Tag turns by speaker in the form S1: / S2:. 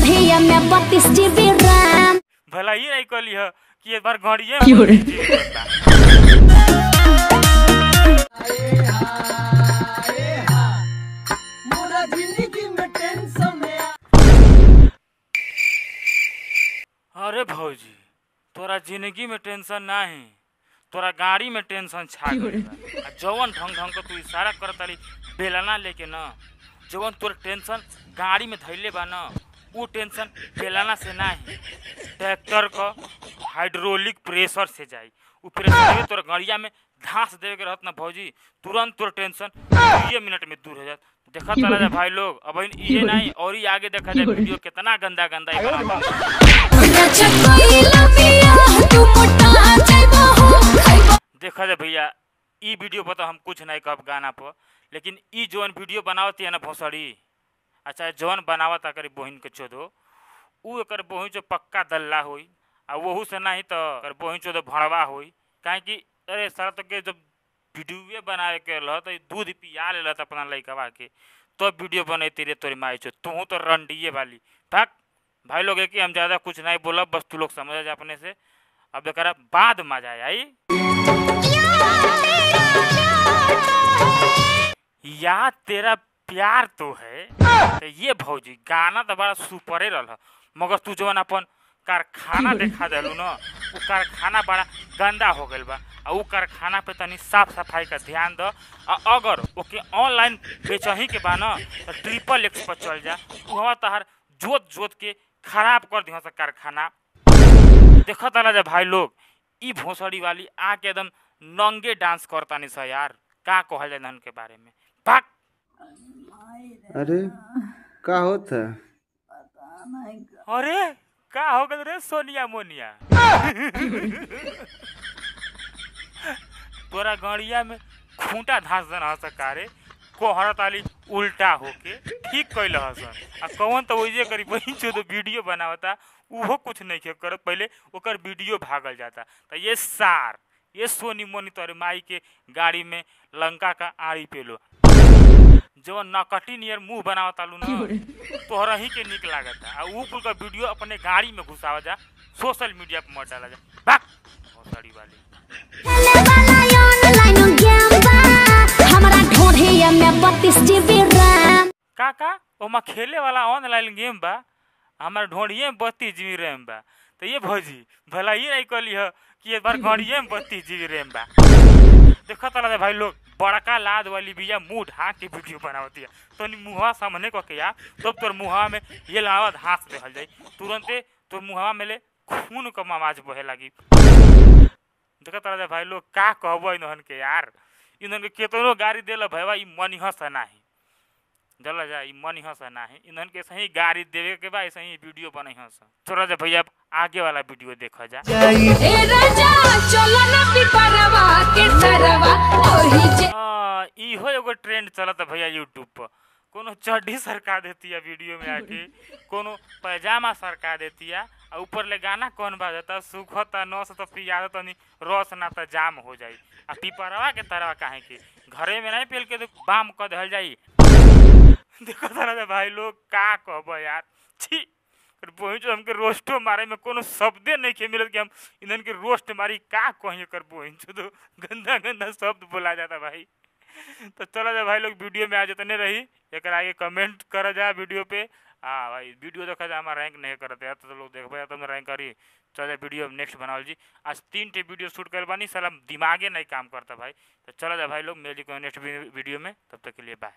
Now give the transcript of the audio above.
S1: ढोढ़िया में 32 GB RAM.
S2: भला ही नहीं कहली है कि एक बार घड़िए अरे भौजी तोरा जिंदगी में टेंशन नहीं, तोरा गाड़ी में टेंशन छा गई बा। जवन ढंग ढंग तू इशारा करताली बेलना लेके न, जवन तोर टेंशन गाड़ी में धैले बा न, वो टेंशन बेलना से नहीं ट्रैक्टर का हाइड्रोलिक प्रेशर से जाई। उ प्रेशर तोर गाड़िया में घास देवे के रहत ना भौजी, तुरंत तोर टेंशन 2 मिनट में दूर हो जात। देखा चला जा भाई लोग, अब ये नहीं और ही आगे देखा जाए वीडियो कितना गंदा गंदा देखा जाए भैया। ई वीडियो पर तो हम कुछ नहीं कहब गाना पर, लेकिन ई जौन वीडियो बनावत है ना भोसड़ी, अच्छा जौन बनावत अगर बहन के चोदो उ एकर बहन चो पक्का दल्ला होई, आ वहू से नहीं तो एकर बहन चोदो भड़वा होई। काहे कि अरे सर तो के जब वीडियो बनावे के रह तो दूध पिया ले अपना लड़कवा के तो वीडियो बनती रे तोरी माई चो, तू तो रंडिये वाली भाग। भाई लोग है कि हम ज़्यादा कुछ नहीं बोलब, बस तू लोग समझ जा अपने से। अब एक बाद मजा आई या तेरा प्यार तो है। तो ये भौजी गाना तो बड़ा सुपरे रहा, मगर तू जवन अपन कारखाना देखा दिलू न, वो कारखाना बड़ा गंदा हो गया बा। उ कारखाना पे तनी साफ सफाई का ध्यान द। अगर ओके ऑनलाइन बेचही के बा न तो XXX पर चल जा, वहाँ तहार जोत जोत के खराब कर दिया कारखाना। देखा ताला जा भाई लोग, ई भोसड़ी वाली आके एकदम नंगे डांस करता नहीं सा यार, का कहल जाए धन के बारे में भाग।
S3: अरे का होता?
S2: अरे का हो गल रे सोनिया मोनिया तोरा गड़िया में खूंटा धांस दन हसकारे कोहरत वाली उल्टा होके ठीक कैल हसन। आ कौन तो वही करी वही जो तो वीडियो बनावता उहो कुछ नहीं के कर, पहले ओकर वीडियो भागल जाता। तो ये सार ये सोनी मोनी तोरे माई के गाड़ी में लंका का आड़ी पे लो जो नकटी नियर मुंह बनावता लू न, तोहरा ही के निक लागता। आ ऊ कुल का वीडियो अपने गाड़ी में घुसावा जा, सोशल मीडिया पर मत डाला जा भाग भोसड़ी वाली। का ओमा खेले वाला ऑनलाइन गेम बा, हमारे ढोड़िए में 32 GB रैम बा। तो ये भौजी भला ही नहीं कहली है कि एक बार घड़िए में 32 GB रैम बा। देखा तला भाई लोग, बड़का लाद वाली बिया मुंह ढाक के वीडियो बनावती है, तो मुँहवा सामने को के तब तोर मुँहवा में ये लावा घास रहल जाई, तुरंते तोर मुँहवा में ले खून का आवाज बहे लगी। देखा तला भाई लोग, का कहबो इन्हन के यार, इन्हन के केतनो गाड़ी देला भैया ई मनिह से नाही जला जा, ई मनिह से नाही, इन्हन के सही गाड़ी देवे के बा, सही वीडियो बनइह से। छोड़ा जा भैया, आगे वाला वीडियो देखा जा।
S1: ए राजा चलो ना पिपरवा के तरवा ओही जे
S2: इहो एगो ट्रेंड चलत भैया यूट्यूब पर। कोनो चड्डी सरका देती है वीडियो में आके, कोनो पैजामा सरका देती है, और ऊपर ले गाना कौन बाजता सुखता नस तो पिया तनी रस ना तो जाम हो जाई। आ पिपरवा के तरवा काहे के घरे में नहीं पेल के तो बाम कर दहल जाई। देखो तारा भाई लोग, का कहबो यार, छी बोही जो हमके रोस्टो मारे में कोनो शब्दे नहीं के मिलत कि हम इन्हन के रोस्ट मारी, का कहिए कर बोही तो गंदा गंदा शब्द बोला जाता भाई। तो चलो जा भाई लोग, वीडियो में आ जाते रही, एक आगे कमेंट कर जा वीडियो पे। हाँ भाई वीडियो देखा जा, हमारा रैंक नहीं करते यार, तो लोग देखो तुम रैंक करी। चलो वीडियो नेक्स्ट बनाओ जी, आज 3 वीडियो शूट कर बानी, साला दिमागे नहीं काम करता भाई। तो चलो जा भाई लोग, मिल जी नेक्स्ट वीडियो में, तब तक के लिए बाय।